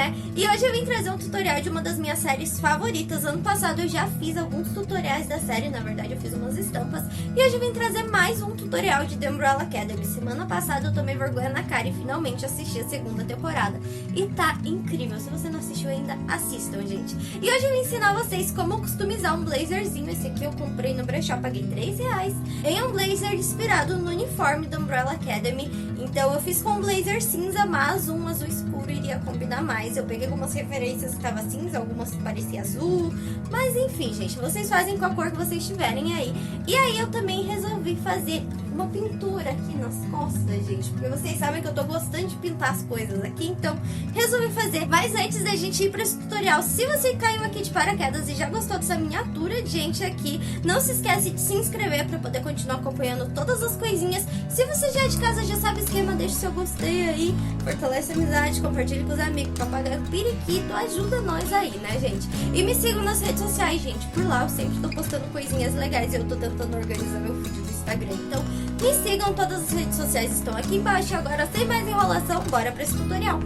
né? E hoje eu vim trazer um tutorial de uma das minhas séries favoritas. Ano passado eu já fiz alguns tutoriais da série, na verdade eu fiz umas estampas. E hoje eu vim trazer mais um tutorial de The Umbrella Academy. Semana passada eu tomei vergonha na cara e finalmente assisti a segunda temporada. E tá incrível, se você não assistiu ainda, assistam, gente. E hoje eu vim ensinar vocês como customizar um blazerzinho. Esse aqui eu comprei no brechó, paguei R$3. Em um blazer inspirado no uniforme da Umbrella Academy. Então eu fiz com um blazer cinza, mas um azul escuro iria combinar mais. Eu peguei algumas referências que tava cinza, algumas que parecia azul. Mas enfim, gente, vocês fazem com a cor que vocês tiverem aí. E aí eu também resolvi fazer uma pintura aqui nas costas, gente. Porque vocês sabem que eu tô gostando de pintar as coisas aqui, então resolvi fazer. Mas antes da gente ir pra esse tutorial, se você caiu aqui de paraquedas e já gostou dessa miniatura, gente, aqui, não se esquece de se inscrever pra poder continuar acompanhando todas as coisinhas. Se você já é de casa, já sabe o esquema, deixa o seu gostei aí, fortalece a amizade, compartilhe com os amigos, papagaio, periquito, ajuda nós aí, né, gente? E me sigam nas redes sociais, gente, por lá eu sempre tô postando coisinhas legais e eu tô tentando organizar meu feed do Instagram, então me sigam, todas as redes sociais estão aqui embaixo. Agora, sem mais enrolação, bora pra esse tutorial.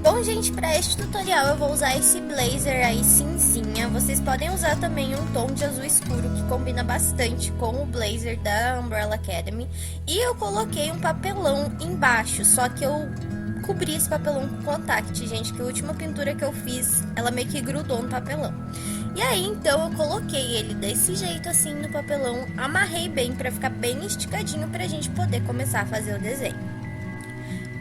Bom, gente, para este tutorial eu vou usar esse blazer aí cinzinha. Vocês podem usar também um tom de azul escuro que combina bastante com o blazer da Umbrella Academy. E eu coloquei um papelão embaixo, só que eu cobri esse papelão com contact, gente, que a última pintura que eu fiz, ela meio que grudou no papelão. E aí, então, eu coloquei ele desse jeito, assim, no papelão, amarrei bem pra ficar bem esticadinho pra gente poder começar a fazer o desenho.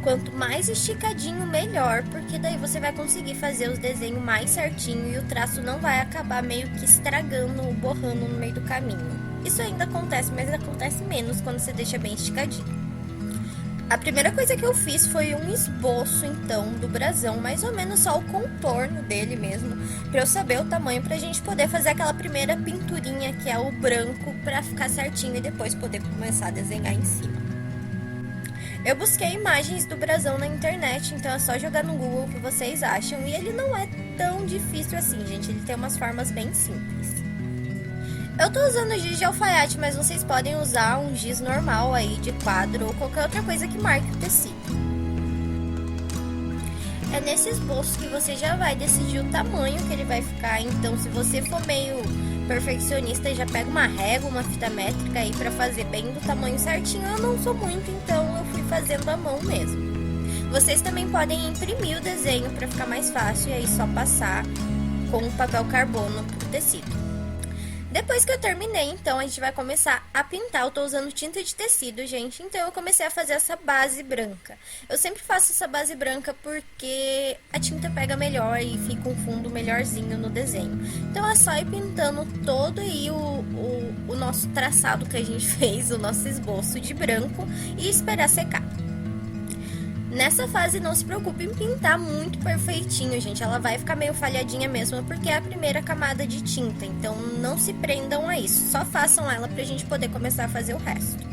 Quanto mais esticadinho, melhor, porque daí você vai conseguir fazer os desenhos mais certinho e o traço não vai acabar meio que estragando ou borrando no meio do caminho. Isso ainda acontece, mas acontece menos quando você deixa bem esticadinho. A primeira coisa que eu fiz foi um esboço, então, do brasão, mais ou menos só o contorno dele mesmo, pra eu saber o tamanho, pra gente poder fazer aquela primeira pinturinha, que é o branco, pra ficar certinho e depois poder começar a desenhar em cima. Eu busquei imagens do brasão na internet, então é só jogar no Google o que vocês acham, e ele não é tão difícil assim, gente, ele tem umas formas bem simples. Eu tô usando giz de alfaiate, mas vocês podem usar um giz normal aí, de quadro, ou qualquer outra coisa que marque o tecido. É nesse esboço que você já vai decidir o tamanho que ele vai ficar, então se você for meio perfeccionista, já pega uma régua, uma fita métrica aí pra fazer bem do tamanho certinho. Eu não sou muito, então eu fui fazendo à mão mesmo. Vocês também podem imprimir o desenho pra ficar mais fácil, e aí só passar com o papel carbono pro tecido. Depois que eu terminei, então, a gente vai começar a pintar. Eu tô usando tinta de tecido, gente, então eu comecei a fazer essa base branca. Eu sempre faço essa base branca porque a tinta pega melhor e fica um fundo melhorzinho no desenho. Então é só ir pintando todo aí o nosso traçado que a gente fez, o nosso esboço de branco, e esperar secar. Nessa fase, não se preocupe em pintar muito perfeitinho, gente. Ela vai ficar meio falhadinha mesmo, porque é a primeira camada de tinta. Então, não se prendam a isso. Só façam ela pra gente poder começar a fazer o resto.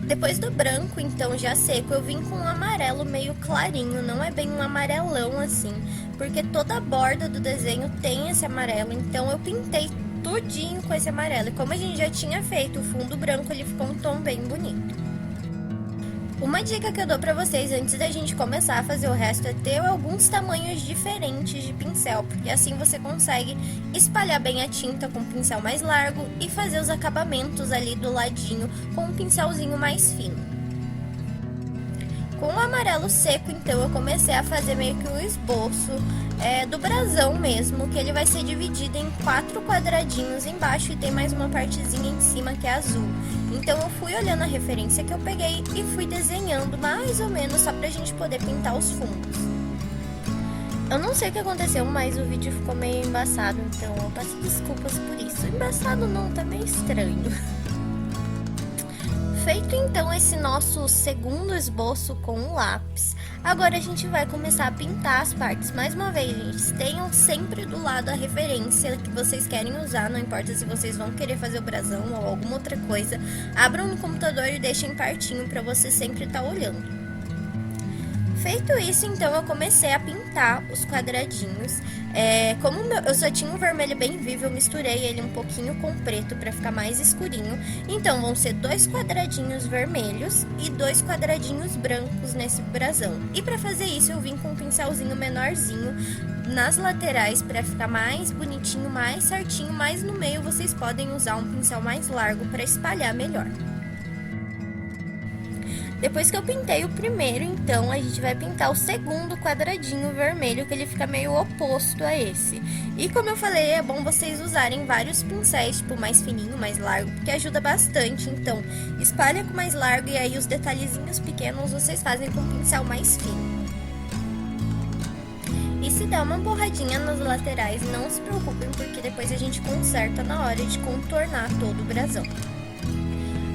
Depois do branco, então, já seco, eu vim com um amarelo meio clarinho. Não é bem um amarelão assim, porque toda a borda do desenho tem esse amarelo. Então, eu pintei tudinho com esse amarelo. E como a gente já tinha feito o fundo branco, ele ficou um tom bem bonito. Uma dica que eu dou pra vocês antes da gente começar a fazer o resto é ter alguns tamanhos diferentes de pincel, porque assim você consegue espalhar bem a tinta com um pincel mais largo e fazer os acabamentos ali do ladinho com um pincelzinho mais fino. Com o amarelo seco, então, eu comecei a fazer meio que o esboço do brasão mesmo, que ele vai ser dividido em 4 quadradinhos embaixo e tem mais uma partezinha em cima que é azul. Então eu fui olhando a referência que eu peguei e fui desenhando mais ou menos só pra gente poder pintar os fundos. Eu não sei o que aconteceu, mas o vídeo ficou meio embaçado, então eu peço desculpas por isso. Embaçado não, tá meio estranho. Feito então esse nosso segundo esboço com o lápis, agora a gente vai começar a pintar as partes. Mais uma vez, gente, tenham sempre do lado a referência que vocês querem usar, não importa se vocês vão querer fazer o brasão ou alguma outra coisa. Abram no computador e deixem pertinho para você sempre estar olhando. Feito isso, então eu comecei a pintar os quadradinhos. Como eu só tinha um vermelho bem vivo, eu misturei ele um pouquinho com preto para ficar mais escurinho. Então vão ser 2 quadradinhos vermelhos e 2 quadradinhos brancos nesse brasão. E para fazer isso eu vim com um pincelzinho menorzinho nas laterais para ficar mais bonitinho, mais certinho, mas no meio vocês podem usar um pincel mais largo para espalhar melhor. Depois que eu pintei o primeiro, então, a gente vai pintar o segundo quadradinho vermelho, que ele fica meio oposto a esse. E como eu falei, é bom vocês usarem vários pincéis, tipo, mais fininho, mais largo, porque ajuda bastante. Então, espalha com mais largo e aí os detalhezinhos pequenos vocês fazem com um pincel mais fino. E se der uma borradinha nas laterais, não se preocupem, porque depois a gente conserta na hora de contornar todo o brasão.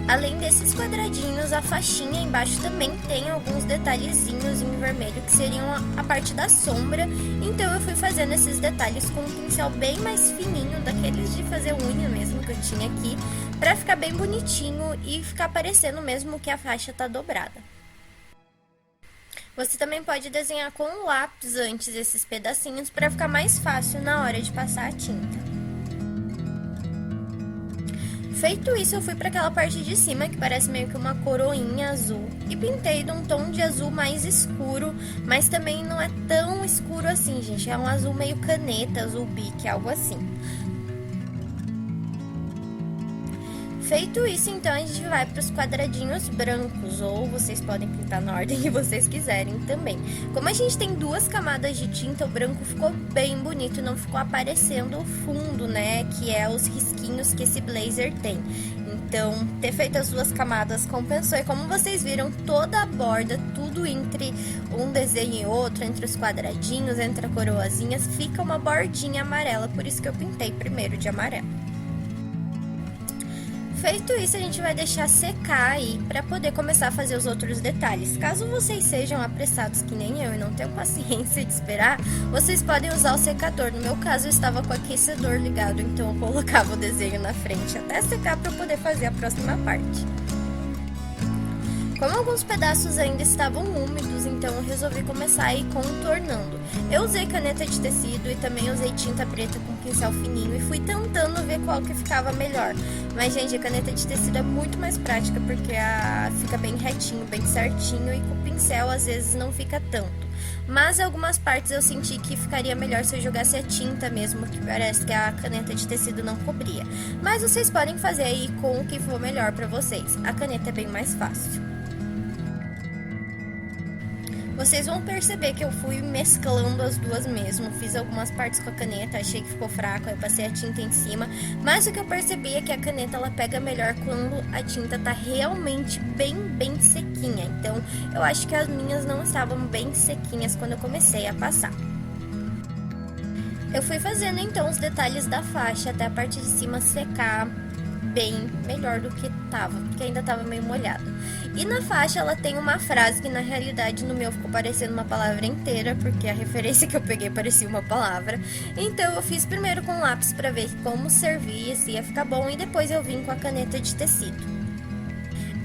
Além desses quadradinhos, a faixinha embaixo também tem alguns detalhezinhos em vermelho, que seriam a parte da sombra. Então eu fui fazendo esses detalhes com um pincel bem mais fininho, daqueles de fazer unha mesmo que eu tinha aqui, pra ficar bem bonitinho e ficar parecendo mesmo que a faixa tá dobrada. Você também pode desenhar com o lápis antes esses pedacinhos para ficar mais fácil na hora de passar a tinta. Feito isso, eu fui para aquela parte de cima, que parece meio que uma coroinha azul, e pintei de um tom de azul mais escuro, mas também não é tão escuro assim, gente, é um azul meio caneta, azul bique, algo assim. Feito isso, então, a gente vai para os quadradinhos brancos, ou vocês podem pintar na ordem que vocês quiserem também. Como a gente tem 2 camadas de tinta, o branco ficou bem bonito, não ficou aparecendo o fundo, né, que é os risquinhos que esse blazer tem. Então, ter feito as 2 camadas compensou, e como vocês viram, toda a borda, tudo entre um desenho e outro, entre os quadradinhos, entre as coroazinhas, fica uma bordinha amarela, por isso que eu pintei primeiro de amarelo. Feito isso, a gente vai deixar secar aí para poder começar a fazer os outros detalhes. Caso vocês sejam apressados que nem eu e não tenham paciência de esperar, vocês podem usar o secador. No meu caso, eu estava com o aquecedor ligado, então eu colocava o desenho na frente até secar para poder fazer a próxima parte. Como alguns pedaços ainda estavam úmidos, então eu resolvi começar a ir contornando. Eu usei caneta de tecido e também usei tinta preta com pincel fininho e fui tentando ver qual que ficava melhor. Mas, gente, a caneta de tecido é muito mais prática porque fica bem retinho, bem certinho, e com o pincel às vezes não fica tanto. Mas em algumas partes eu senti que ficaria melhor se eu jogasse a tinta mesmo, que parece que a caneta de tecido não cobria. Mas vocês podem fazer aí com o que for melhor pra vocês. A caneta é bem mais fácil. Vocês vão perceber que eu fui mesclando as duas mesmo, fiz algumas partes com a caneta, achei que ficou fraco, aí eu passei a tinta em cima, mas o que eu percebi é que a caneta ela pega melhor quando a tinta tá realmente bem sequinha, então eu acho que as minhas não estavam bem sequinhas quando eu comecei a passar. Eu fui fazendo então os detalhes da faixa até a parte de cima secar bem melhor do que tava, porque ainda tava meio molhado. E na faixa ela tem uma frase que na realidade no meu ficou parecendo uma palavra inteira, porque a referência que eu peguei parecia uma palavra. Então eu fiz primeiro com lápis para ver como servia, se ia ficar bom, e depois eu vim com a caneta de tecido.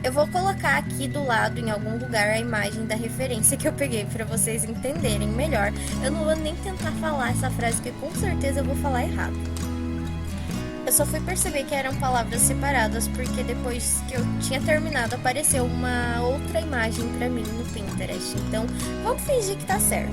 Eu vou colocar aqui do lado, em algum lugar, a imagem da referência que eu peguei para vocês entenderem melhor. Eu não vou nem tentar falar essa frase, porque com certeza eu vou falar errado. Eu só fui perceber que eram palavras separadas porque depois que eu tinha terminado apareceu uma outra imagem pra mim no Pinterest. Então, vamos fingir que tá certo.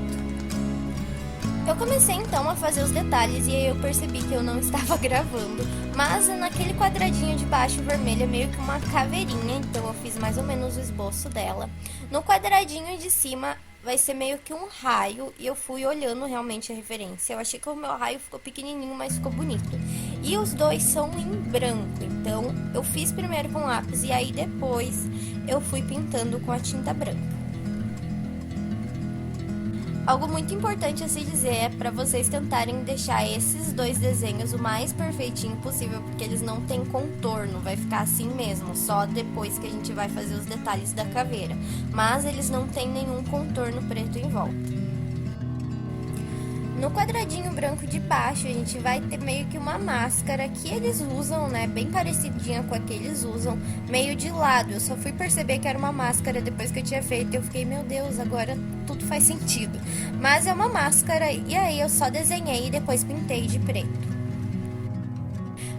Eu comecei então a fazer os detalhes e aí eu percebi que eu não estava gravando, mas naquele quadradinho de baixo vermelho é meio que uma caveirinha, então eu fiz mais ou menos o esboço dela. No quadradinho de cima vai ser meio que um raio, e eu fui olhando realmente a referência. Eu achei que o meu raio ficou pequenininho, mas ficou bonito. E os dois são em branco, então eu fiz primeiro com lápis e aí depois eu fui pintando com a tinta branca. Algo muito importante a se dizer é para vocês tentarem deixar esses dois desenhos o mais perfeitinho possível, porque eles não têm contorno, vai ficar assim mesmo, só depois que a gente vai fazer os detalhes da caveira. Mas eles não têm nenhum contorno preto em volta. No quadradinho branco de baixo, a gente vai ter meio que uma máscara que eles usam, né, bem parecidinha com a que eles usam, meio de lado. Eu só fui perceber que era uma máscara depois que eu tinha feito e eu fiquei, meu Deus, agora tudo faz sentido. Mas é uma máscara e aí eu só desenhei e depois pintei de preto.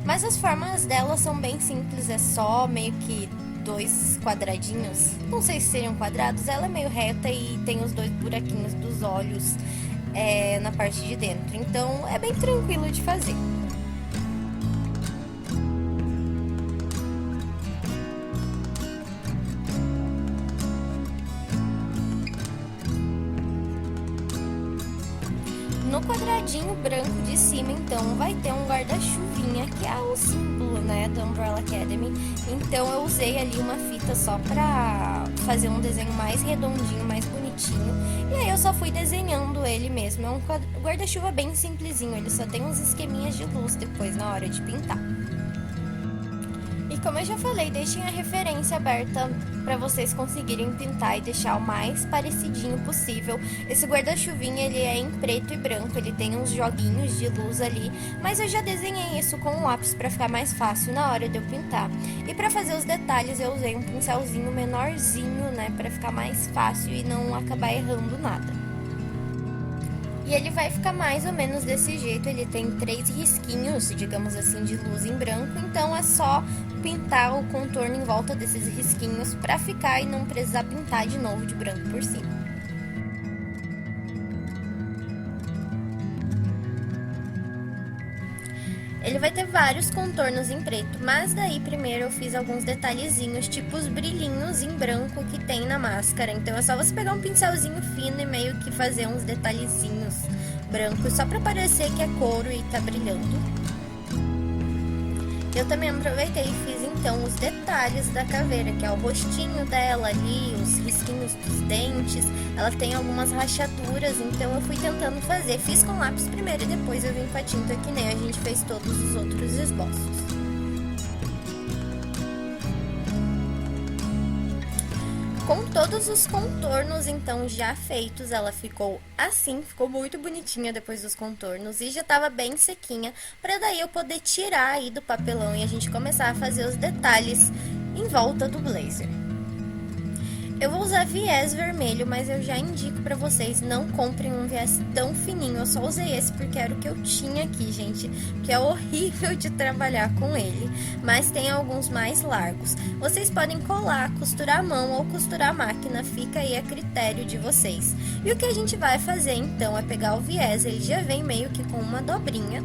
Mas as formas dela são bem simples, é só meio que 2 quadradinhos. Não sei se seriam quadrados, ela é meio reta e tem os 2 buraquinhos dos olhos na parte de dentro, então é bem tranquilo de fazer. No quadradinho branco de cima, então, vai ter um guarda-chuvinha, que é o símbolo, né, da Umbrella Academy. Então, eu usei ali uma fita só pra fazer um desenho mais redondinho, mais bonitinho. E aí, eu só fui desenhando ele mesmo. É um guarda-chuva bem simplesinho, ele só tem uns esqueminhas de luz depois na hora de pintar. E como eu já falei, deixem a referência aberta para vocês conseguirem pintar e deixar o mais parecidinho possível. Esse guarda-chuvinha, ele é em preto e branco, ele tem uns joguinhos de luz ali, mas eu já desenhei isso com um lápis para ficar mais fácil na hora de eu pintar. E para fazer os detalhes, eu usei um pincelzinho menorzinho, né, para ficar mais fácil e não acabar errando nada. E ele vai ficar mais ou menos desse jeito, ele tem 3 risquinhos, digamos assim, de luz em branco, então é só pintar o contorno em volta desses risquinhos pra ficar e não precisar pintar de novo de branco por cima. Ele vai ter vários contornos em preto, mas daí primeiro eu fiz alguns detalhezinhos, tipo os brilhinhos em branco que tem na máscara. Então é só você pegar um pincelzinho fino e meio que fazer uns detalhezinhos brancos, só pra parecer que é couro e tá brilhando. Eu também aproveitei e fiz então os detalhes da caveira, que é o rostinho dela ali, os risquinhos dos dentes. Ela tem algumas rachaduras, então eu fui tentando fazer. Fiz com lápis primeiro e depois eu vim com a tinta, que nem a gente fez todos os outros esboços. Com todos os contornos, então, já feitos, ela ficou assim, ficou muito bonitinha depois dos contornos e já tava bem sequinha, pra daí eu poder tirar aí do papelão e a gente começar a fazer os detalhes em volta do blazer. Eu vou usar viés vermelho, mas eu já indico pra vocês, não comprem um viés tão fininho. Eu só usei esse porque era o que eu tinha aqui, gente, que é horrível de trabalhar com ele. Mas tem alguns mais largos. Vocês podem colar, costurar a mão ou costurar a máquina, fica aí a critério de vocês. E o que a gente vai fazer, então, é pegar o viés, ele já vem meio que com uma dobrinha.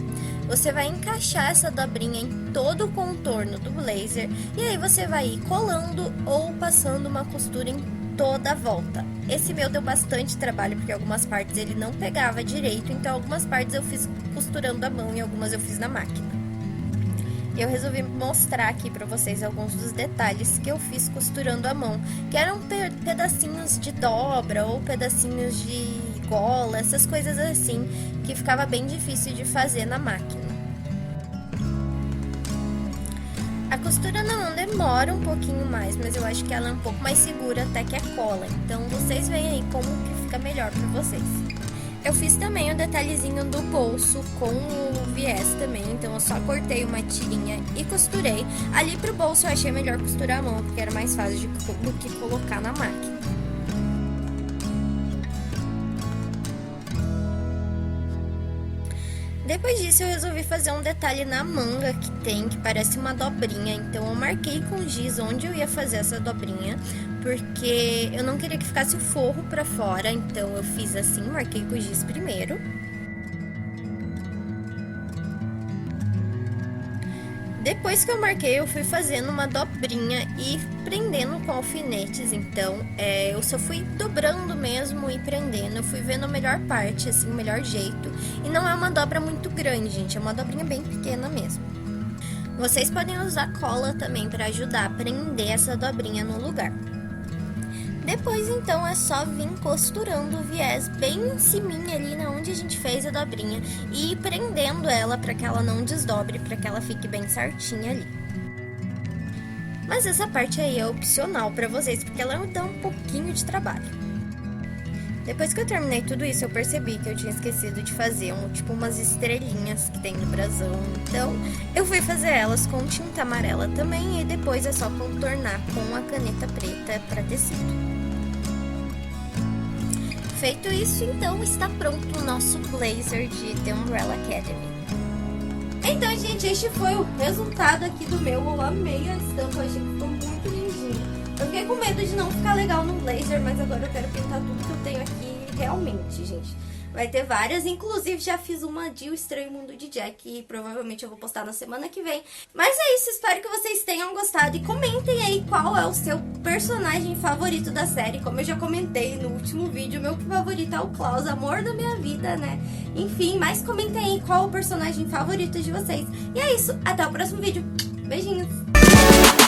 Você vai encaixar essa dobrinha em todo o contorno do blazer e aí você vai ir colando ou passando uma costura em toda a volta. Esse meu deu bastante trabalho porque algumas partes ele não pegava direito, então algumas partes eu fiz costurando a mão e algumas eu fiz na máquina. E eu resolvi mostrar aqui pra vocês alguns dos detalhes que eu fiz costurando a mão, que eram pedacinhos de dobra ou pedacinhos de gola, essas coisas assim, que ficava bem difícil de fazer na máquina. A costura na mão demora um pouquinho mais, mas eu acho que ela é um pouco mais segura até que a cola, então vocês veem aí como que fica melhor pra vocês. Eu fiz também o detalhezinho do bolso com o viés também, então eu só cortei uma tirinha e costurei. Ali pro bolso eu achei melhor costurar a mão, porque era mais fácil do que colocar na máquina. Depois disso eu resolvi fazer um detalhe na manga que parece uma dobrinha, então eu marquei com giz onde eu ia fazer essa dobrinha, porque eu não queria que ficasse o forro pra fora, então eu fiz assim, marquei com giz primeiro. Depois que eu marquei, eu fui fazendo uma dobrinha e prendendo com alfinetes, então eu só fui dobrando mesmo e prendendo, eu fui vendo a melhor parte, assim, o melhor jeito. E não é uma dobra muito grande, gente, é uma dobrinha bem pequena mesmo. Vocês podem usar cola também para ajudar a prender essa dobrinha no lugar. Depois, então, é só vir costurando o viés bem em ciminha ali, na onde a gente fez a dobrinha, e ir prendendo ela para que ela não desdobre, para que ela fique bem certinha ali. Mas essa parte aí é opcional para vocês, porque ela dá um pouquinho de trabalho. Depois que eu terminei tudo isso, eu percebi que eu tinha esquecido de fazer tipo umas estrelinhas que tem no brasão. Então, eu fui fazer elas com tinta amarela também e depois é só contornar com a caneta preta para tecido. Feito isso, então está pronto o nosso blazer de The Umbrella Academy. Então, gente, este foi o resultado aqui do meu. Eu amei a estampa, achei que ficou muito lindinho. Eu fiquei com medo de não ficar legal no blazer, mas agora eu quero pintar tudo que eu tenho aqui realmente, gente. Vai ter várias, inclusive já fiz uma de O Estranho Mundo de Jack e provavelmente eu vou postar na semana que vem. Mas é isso, espero que vocês tenham gostado e comentem aí qual é o seu personagem favorito da série. Como eu já comentei no último vídeo, meu favorito é o Klaus, amor da minha vida, né? Enfim, mas comentem aí qual é o personagem favorito de vocês. E é isso, até o próximo vídeo. Beijinhos!